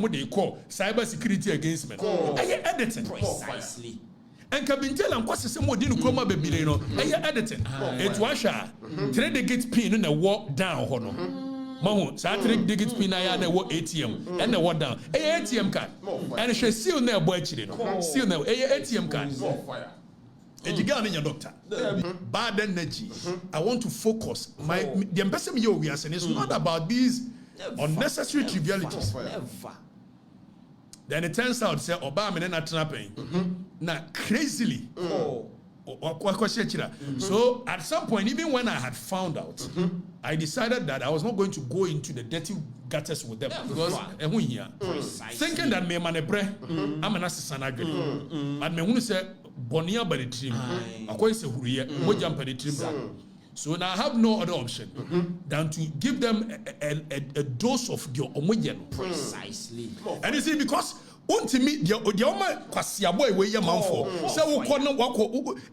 what they call cyber security against men. Editing. Precisely. And Kabintel and Kwasi Samo didn't come up a bit, editing. It was a 3-digit pin in a walk down, Hono. Mahu, so 3-digit pin I had a walk ATM and a walk down. ATM card. And she still never boy children. Still never ATM card. And you got in your doctor. Bad energy. I want to focus. The ambassador we are saying is not about these unnecessary trivialities. Never. Then it turns out say Obama and not trapping. Now crazily. So at some point, even when I had found out, I decided that I was not going to go into the dirty gutters with them because thinking that me manebre, I'm an assistant again. And me who say Bonia by the team, I quite say who here, what jump by the team. So now I have no other option than to give them a dose of your homogen. Precisely. And you see, because untimi the oma kwasiabo ewe ye manfo say wo kɔ no wako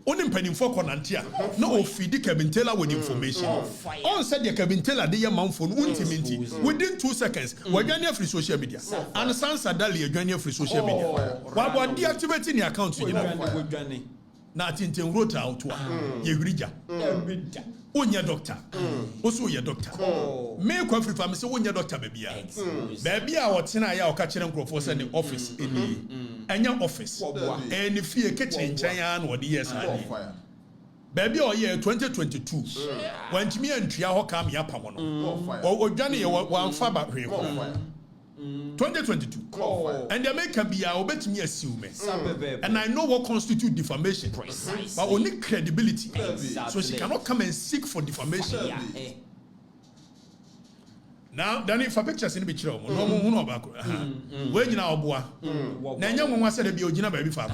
onim panimfo kɔ nantia na ofidi Kabintela with information on said the Kabintela de ye manfo no untimi nti within 2 seconds wadwane free social media and sansa dali adwane free social media wabo deactivate the account you know na tinten wrote out wa ye hurija onya doctor oso ye doctor me kwa free family say onya doctor babia babia wotena ya okakire nkrofo say the office eni enya office eni fie kitchen nchen ya na odi yes ani babia o ye 2022 wantimi antua ho kam ya pamo no odwane ye wanfa ba hwe 2022 and the America be obetimi assume and I know what constitutes defamation but only credibility so she cannot come and seek for defamation now then if pictures in be chiro no mo hu no ba ko we nyina oboa na nya nwanwa se da bi ogina ba bi fa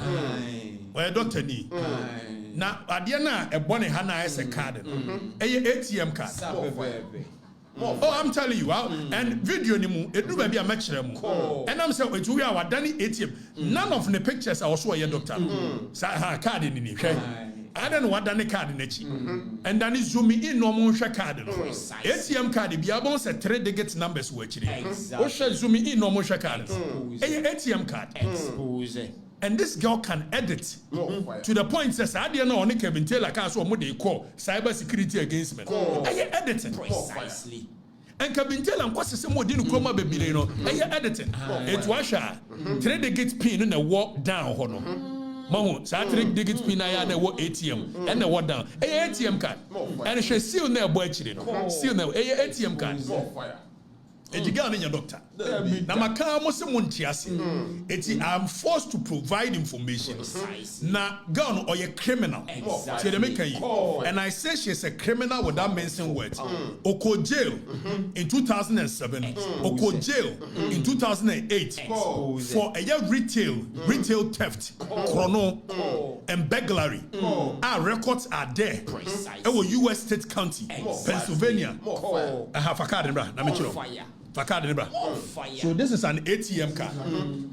we doctor ni na ade na ebone ha na ese card ATM card. Oh, I'm telling you, and video ni mu edu ba bi a mekere mu and I'm saying it we are done ATM none of the pictures I was your doctor sa card ni ni hwe I don't know what done card na chi and then zoom in no mo hwe card no ATM card bi abon say 3-digit numbers wo chiri o hwe zoom in no mo hwe card ATM card Expose. and this girl can edit to the point says I didn't know only Kabintela can so what they call cyber security against men. Editing. Precisely. And Kabintela and Kwasi Samo didn't come up baby no. Editing. It was a 3-digit pin in a walk down hono. Mahu, so 3-digit pin I had a walk ATM and a walk down. ATM card. And she still never boy children. Still never ATM card. And you got in your doctor. Now, my car must be I'm forced to provide information. Now, gone or you're criminal. And I say she's a criminal without mentioning words. Oko jail in 2007. Oko jail in 2008 for a retail theft, chrono, and burglary. Our records are there. Our U.S. State County, Pennsylvania. I have a card in so this is an ATM card.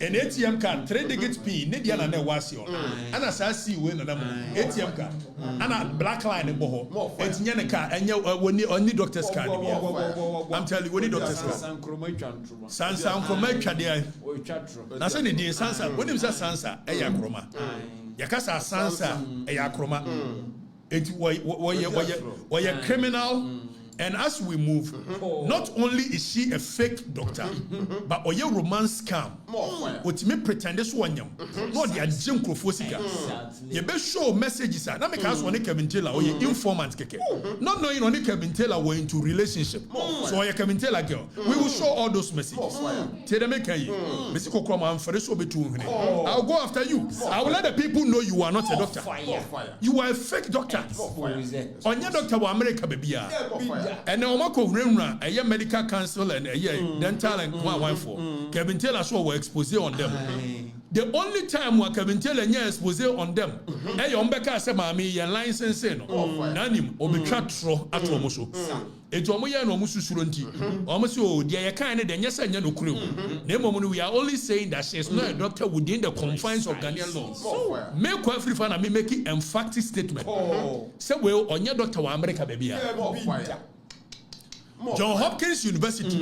An ATM card, 3-digit pin, Nidiana ne was your. And as I see when ATM card. And a black line in Boho. It's Yana card, and you only doctor's card. I'm telling you, only doctor's card. Sansa Cromacha there. That's any day Sansa. When is that Sansa? Eya Croma. Yakasa Sansa, Eya Croma. It was a criminal. And as we move, not only is she a fake doctor, but oye romance scam. What me pretend this one yam. No, they are Jim Crofosika. You be show messages. Now make us one Kabintela or your informant keke. Not knowing only Kabintela were into relationship. So oye Kabintela girl, we will show all those messages. Tell them make you. Mesiko Kroma and Fereso between. I'll go after you. I will let the people know you are not a doctor. You are a fake doctor. On your doctor will America baby. And now a medical council and a dental and one for Kabintela so were exposed on them. The only time we Kabintela and expose on them, a yombeka say mami and license no nanim obitratro atomoso. Etomoya no mususuronti. Almost oh dear kind of yes and no clue. We are only saying that she is not a doctor within the confines of Ghanaian law. Make quite free fun and me making emphatic statement. Say well on your doctor America baby. John Hopkins University.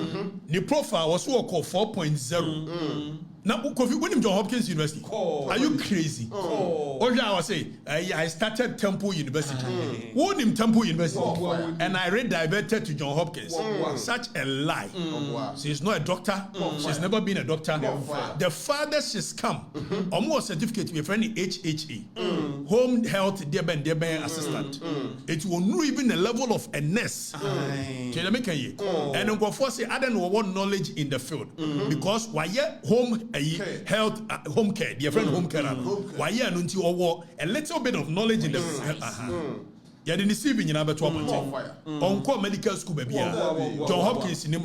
The profile was what called 4.0. Now, when John Hopkins University, are you crazy? Oh, yeah, I was saying, I started Temple University. Won him Temple University, and I rediverted to John Hopkins. Such a lie. She's not a doctor. She's never been a doctor. The farthest she's come, almost certificate with any HHE, Home Health Deben Assistant. It will not even a level of a nurse. And go for say, I don't know what knowledge in the field because why home health home care, dear friend home care. Why a little bit of knowledge in the you didn't see in on medical school baby. John Hopkins in him.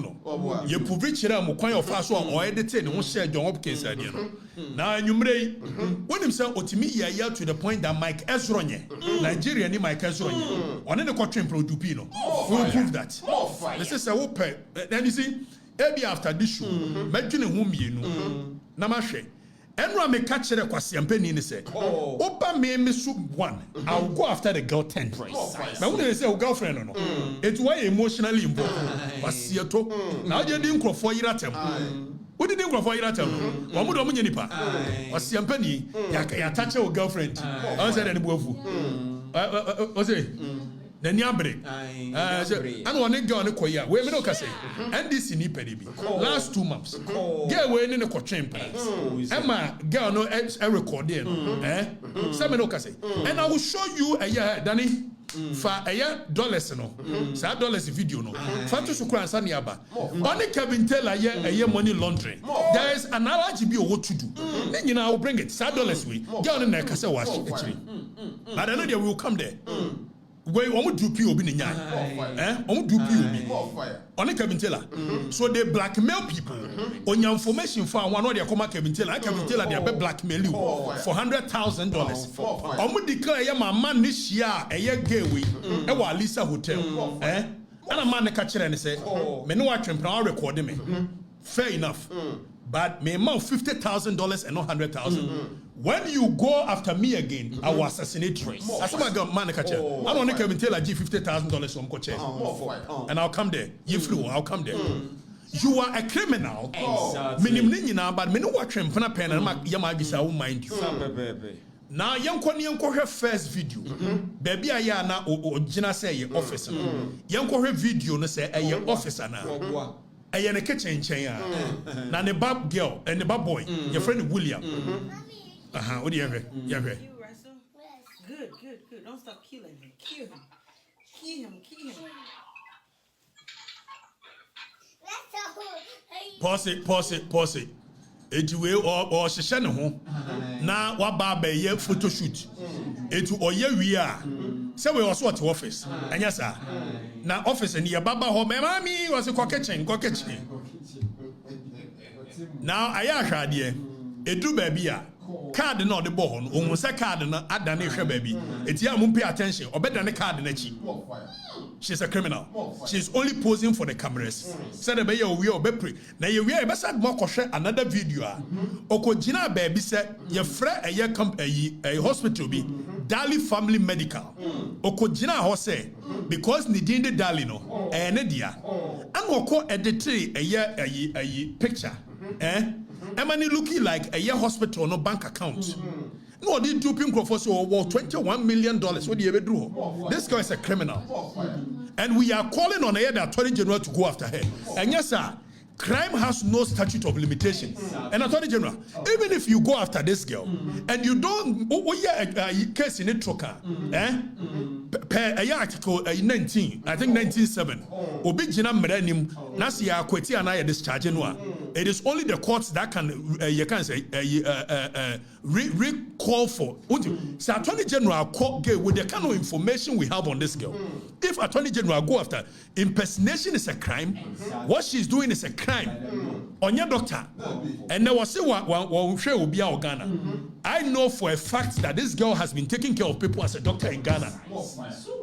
You put rich ram of fast or edited and share John Hopkins idea. Now you may when himself ultimately to the point that Mike Ezronye, Nigerian Mike Ezronye, on the country Produpino. We'll prove that. This is a whoopper. Then you see, maybe after this show, imagine whom you know. Namashe. Enra me catch the kwasiampe ni say. Opa me soup one. I'll go after the girl 10. But when they say girlfriend or no, it's why emotionally involved. Wasieto. Now you didn't go for iratem. What did you go for iratem? Wamu do munye nipa. Wasiampe ni ya touch your girlfriend. I said any bofu. What's it? The Niabre. And one nigga on the Koya. Where no can say. And this in Ipedibi. Last 2 months. Get away in the coaching place. Emma, girl no a recording. Some can say. And I will show you a year, Danny. For a year dollars no. $5 video no. Fatu Sukran Saniaba. Only Kevin tell a year money laundering. There is an allergy be what to do. Then you know I'll bring it. $5 we. Girl in there can say wash actually. But I know they will come there. Where omu do POB ni nyai, omu do POB. Only Kevin Taylor. So they blackmail people. On your information for one of their comma Kevin Taylor they are blackmail you for $100,000. Omu declare ya man this year a year gateway. Ewa Lisa Hotel. And a man catch and say, me no watch him record me. Fair enough. But me amount $50,000 and not $100,000. When you go after me again, I will assassinate you. I said, my God, man, I don't want to come and tell you $50,000 from coach. And I'll come there. You flew, I'll come there. You are a criminal. Exactly. But me no watch him pen and yama visa won't mind you. Now, young Kwani first video. Baby, I na original say officer. Young video no say a officer now. I am a kitchen chain. Now the bab girl and the bab boy, your friend William. What do you have? You have? Good. Don't stop killing him. Kill him. Pause it. Ejiwe or shishane ho. Na wa ba be ye photo shoot. Etu oye wi a. Say we also at office. Anya sa. Na office ni baba ho me mami was ko kitchen. Now aya hwade edu ba bia card na ode bo ho no ohun se card na adane hwe ba bi eti am pay attention obedane card na chi. She's a criminal. She's only posing for the cameras. Said the baby we obepre. Na ye we e be sad mo kohwe another video a. Okojina baby say ye fra a hospital bi Dali Family Medical. Okojina ho say because ni din de Dali no ne dia. An woko edit a picture. Emani looking like a year hospital no bank account. No, they do pink for so $21 million. What do you ever do? This guy is a criminal. And we are calling on the Attorney General to go after her. And yes, sir, crime has no statute of limitation. And Attorney General, even if you go after this girl and you don't, case in it, per article 19, I think 19.7, Obijina Merenim, Nasia Kweti and I discharge. It is only the courts that can, you can say, recall for. So Attorney General court with the kind of information we have on this girl. If Attorney General go after, impersonation is a crime. What she's doing is a crime. On your doctor. And there was say Ghana. I know for a fact that this girl has been taking care of people as a doctor in Ghana.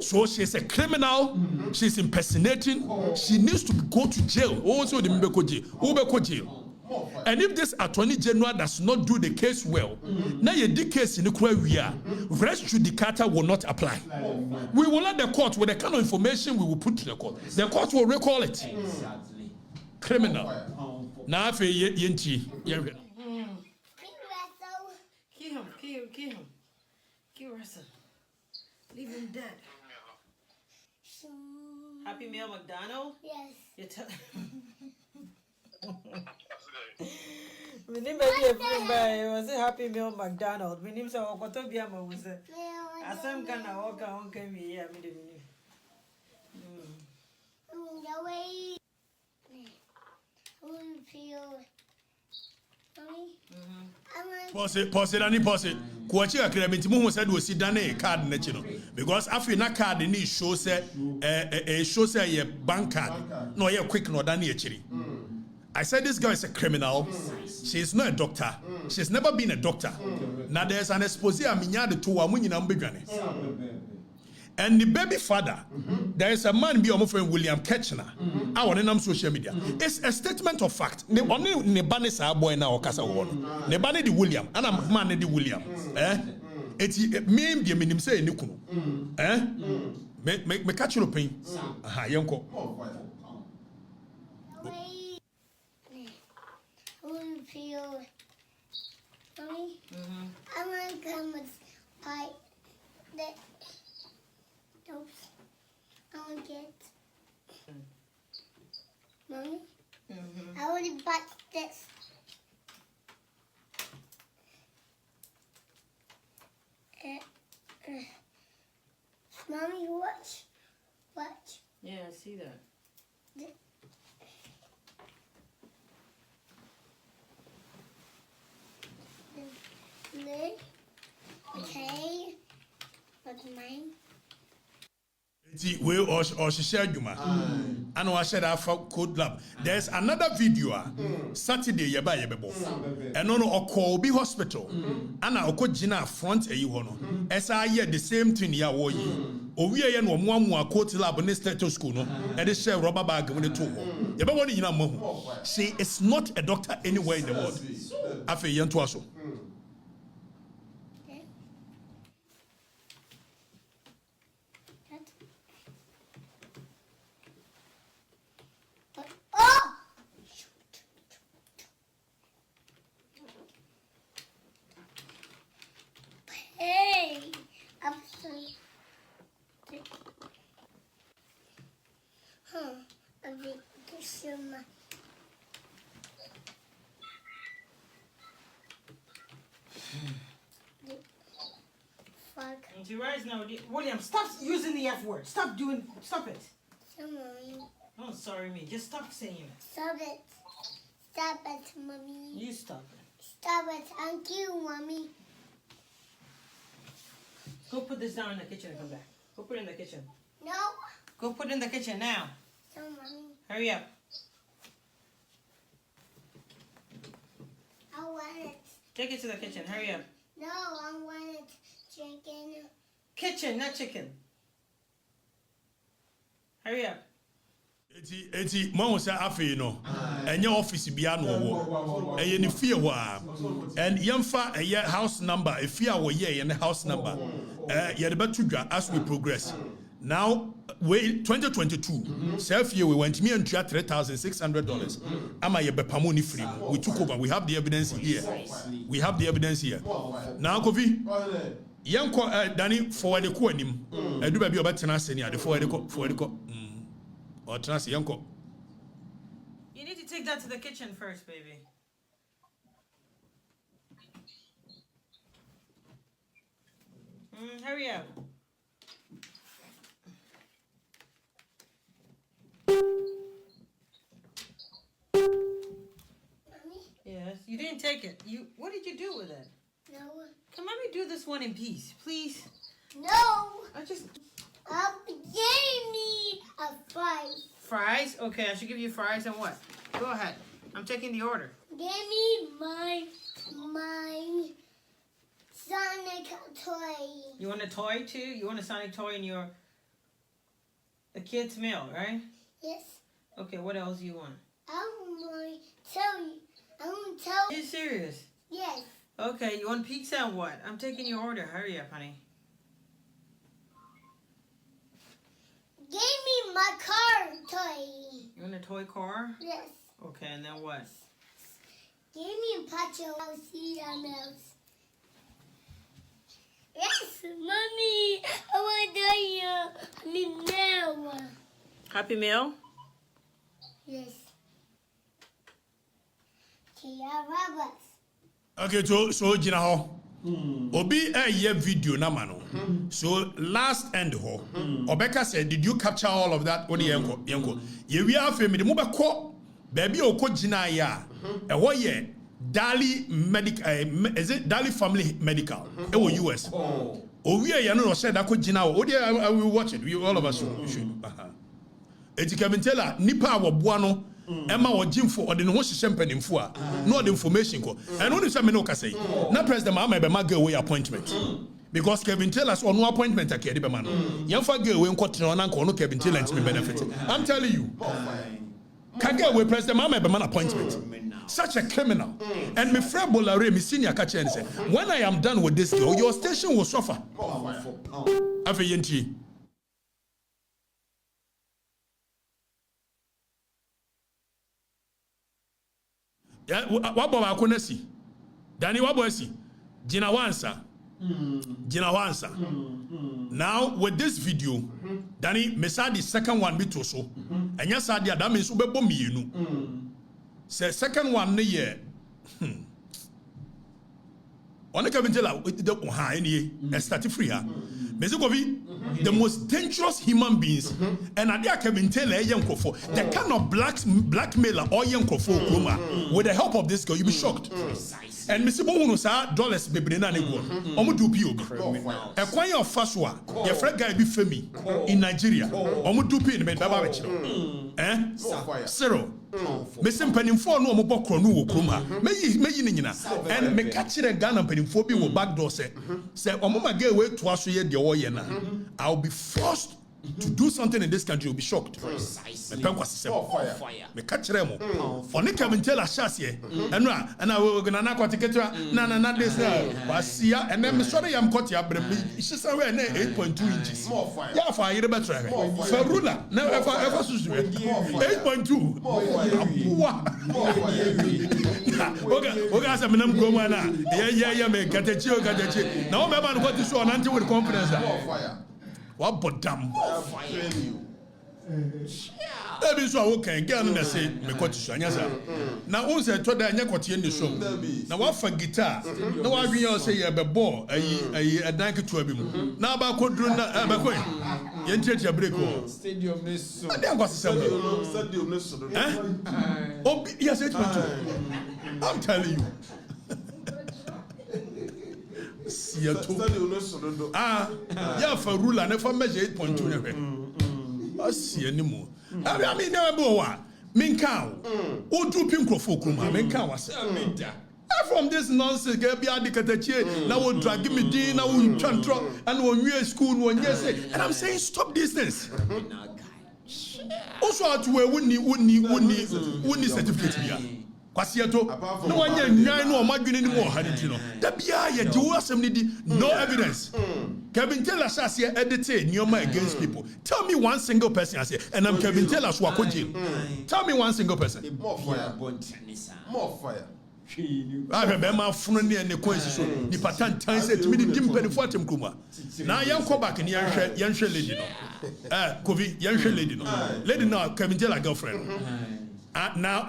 So she's a criminal. She's impersonating. She needs to go to jail. Also the jail. And if this Attorney General does not do the case well, now the case in the we are, res judicata will not apply. We will let the court, with the kind of information we will put to the court will recall it. Exactly. Criminal. Now, if you Kill Russell. Leave him dead. Happy Meal McDonald? Yes. You tell. My name was a Happy Meal McDonald. My name is Okotobia. Was a some kind of walk on came here. The way we feel. Pause it. Kuachi akrementi mu said we sit down a card nechi no because after na card ni show say show say ye bank card no ye quick no than ye chiri. I said this girl is a criminal. She is not a doctor. She's never been a doctor. Now there's an expose aminya de to wa mu nyina mbedwane. And the baby father, there is a man be my friend William Ketchner. I want to social media. It's a statement of fact. Ne only ne bani sa boy na okasa won. Ne bani di William. And I'm man di William. Eti me bi me nim say ne kunu. Me catch you pain. Aha yenko. We feel. I'm gonna come with pie. Oops. I want to get. Mommy? I already bought this. Mommy, watch. Yeah, I see that. Okay. What's mine? We or she shared you, man. And I said I found code lab. There's another video. Saturday, yeba yebebo. And no Okobi Hospital. And I oko Gina front a you hono. As I hear the same thing ya wo yi. Owi ye no mo code lab ne stethoscope no. And they share rubber bag when they talk. Yeba woni yina mo. She is not a doctor anywhere in the world. Afa yento aso. Hey, absolutely. A big consumer. Fuck. And you rise now, William. Stop using the F word. Stop it. Mommy. Oh, sorry, me. Just stop saying it. Stop it. Stop it, mommy. You stop it. Stop it. Thank you, mommy. Go put this down in the kitchen and come back. Go put it in the kitchen. No. Go put it in the kitchen now. No, mommy. Hurry up. I want it. Take it to the kitchen. Hurry up. No, I want it. Chicken. Kitchen, not chicken. Hurry up. Eti mo say afi no enye office bia no wo eye ne fie ho a and yemfa eye house number e fie a wo ye ne house number ye de betu dwa as we progress now we 2022 self year we went me and $3,600 ama ye bepamo ni free we took over we have the evidence here now Kofi yenko Danny forward the ko anim edu ba bi obetena seni ade forward ko or trans yanko. You need to take that to the kitchen first, baby. Hurry up. Mommy? Yes. You didn't take it. What did you do with it? No. Can mommy do this one in peace, please? No. Give me a fries. Fries? Okay, I should give you fries and what? Go ahead. I'm taking the order. Give me my Sonic toy. You want a toy too? You want a Sonic toy in a kid's meal, right? Yes. Okay, what else do you want? I want I won't tell. Are you serious? Yes. Okay, you want pizza and what? I'm taking your order. Hurry up, honey. Give me my car toy. You want a toy car? Yes. Okay, and then what? Give me a pacho. I'll see you else. Yes, mommy. I want to you. Now. Happy Meal? Yes. Kia Roberts. Okay, so Gina ho. Obi a video na mano. So last end ho. Obeka said, did you capture all of that? Odi yenko. Ye wi afa mi de mo be ko baby o ko Gina ya. E wo ye Dali medical is it Dali Family Medical? E wo US. O wi ya no said that ko Gina o. Odi I will watch it. We all of us should. Eti Kevin nipa wo boa no Emma or Jimfo or the no champagne for no information ko and only some no say na president ma be go away appointment because Kevin tell us on no appointment akede be man yan fa go away nko na nko no Kevin tell and me benefit I'm telling you can go away president ma be man appointment such a criminal and me friend Bolare me senior catch and say when I am done with this girl your station will suffer afa yenti. Wabo wako nasi Dani wabo esi Gina wansa Now with this video Dani mesa the second one bito so enya sa dia that means ubebo mienu say second one ne ye on Kevin tell ha any start free ha the most dangerous human beings and I Kevin tell the kind of blackmailer or young with the help of this girl you be shocked and Mr. Bono sa dollars bebre na nego omo do PO e kwan your first one your friend guy be femi in Nigeria omo do PO me baba be kire zero Mr. Penimfo no omo bokro no wo krom ha meyi ne nyina and me catch the Ghana Penimfo bi wo back door say omo ma get way to aso ye de wo ye na I'll be forced to do something in this country, you'll be shocked. Precisely. Me catch them. Only Kevin tell us here. And I will gonna not to get na this was here and then sorry I'm caught here, but she's somewhere 8.2 inches. Yeah, for you better. For ruler, never ever 8.2. Okay, some them go man. Yeah, me get a chill. Now, remember what you saw until with confidence. What but damn that is what okay girl na say me kwati so anya sa na won say to da anya kwati en show na wa fa guitar na wa hwen you say ye be ball ayi edan keto abi mu na ba ko duru na ba ko ye ntia break o stadium ne so na dem kwasi say stadium ne so oh yes it I'm telling you yeah, for ruler, never measure 8.2. I see anymore. I mean, never go one. Minka, who do pink for Kuma? Minka was from this nonsense. Get be addicted. Now will drag me din. Now will control and when we school, when you say, and I'm saying, stop this things. Also, to where wouldn't certificate here. Kwasiato no one nyan no omadwene ni mo haditi no da bia ye di wo asem ni di no evidence Kevin Taylor says here edit nyoma against people tell me one single person I say and I'm Kevin Taylor so akojil tell me one single person more fire I remember funu ne kwansi so ni patantan say timi di mpani fo atem kuma na yan ko back ni yan hwe lady no Kovi yan hwe lady no Kevin Taylor girlfriend now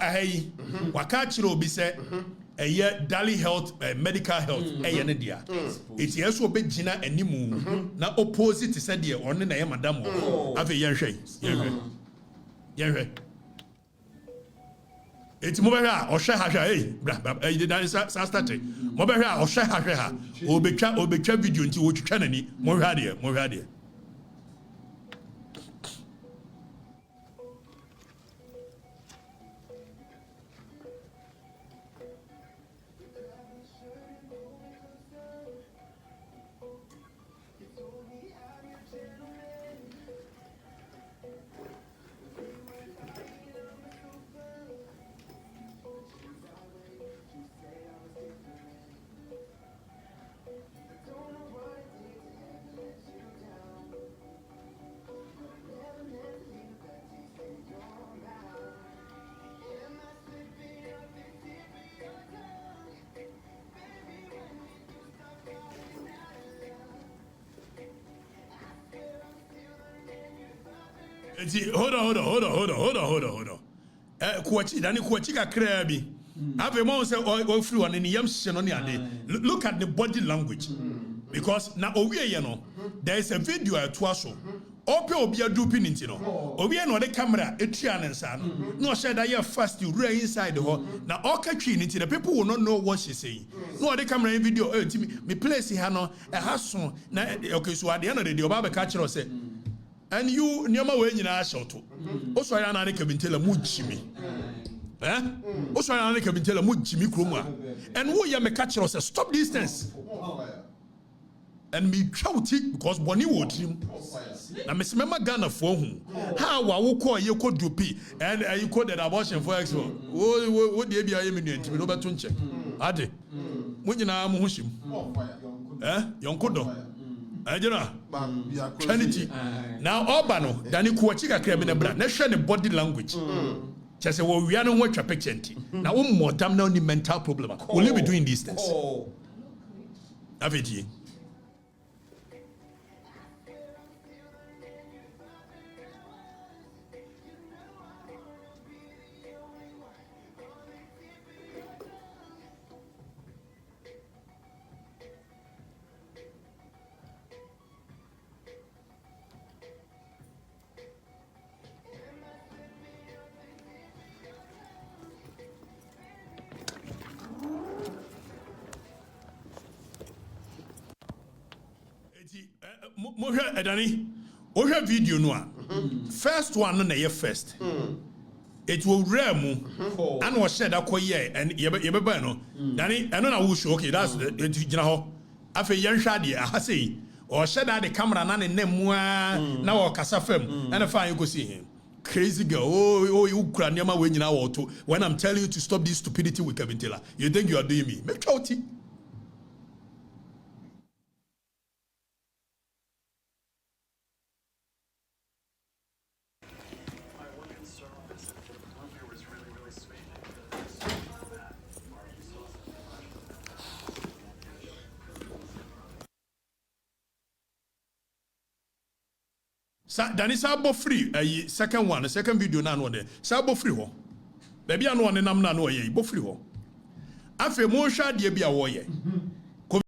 wakachiro obi say Dali Health medical health ne dia it yes obi gina animu na opposite said there on na madam ave yenhwe it mo be ha ohwe ha dan start mo be ha ohwe ha obetwa video nti wo twitwa nani mo hwa de Hold on. Kuachi, Danny Kuachika Krabi. Have a moment, all through and in the Yam. Look at the body language. Because now, there is a video at Twaso. Ope obi adupin into no. Obi no the camera etrian and san. No said that you fast you right inside the hall. Now all catching into the people will not know what she's saying. No the camera in video me place here no a hason. Now okay so at the end of the day Obaba catcher or say and you nyama we nyina shoto. Also ya na ka bintela mu jimi. Also ya na ka bintela mu jimi kroma. And who ya me catcher say stop this distance. And me shouting because Bonnie would him. Now, Miss Memma Ghana for whom? How I call you could do P and you called an abortion for expo. What do you be a minute to be over to check? Ade, when you know Mushim, young Kodo, Trinity. Now, Obano, Danny Kuachika came in a brand, nation and body language. Just say, well, we are not watch a picture. Now, one more damn no mental problem. Will you be doing these things? Have it. Moja Edani, Oja video no. First one na ye first. It will remu and was said akoye and yebeba no. Dani eno na wo show okay that's the gina ho. Afa yen hwa de aha sei. O said that the camera na ne nemu na wo kasa fam and fa you go see him. Crazy girl. Oh, you kura niama we nyina wo to. When I'm telling you to stop this stupidity with Kevin Taylor, you think you are doing me. Make sure Danny Sabo free a second one, a second video now one there. Sabo free ho. Baby I know one nam na no ye, bo free ho. Afe mo sha de bia wo ye.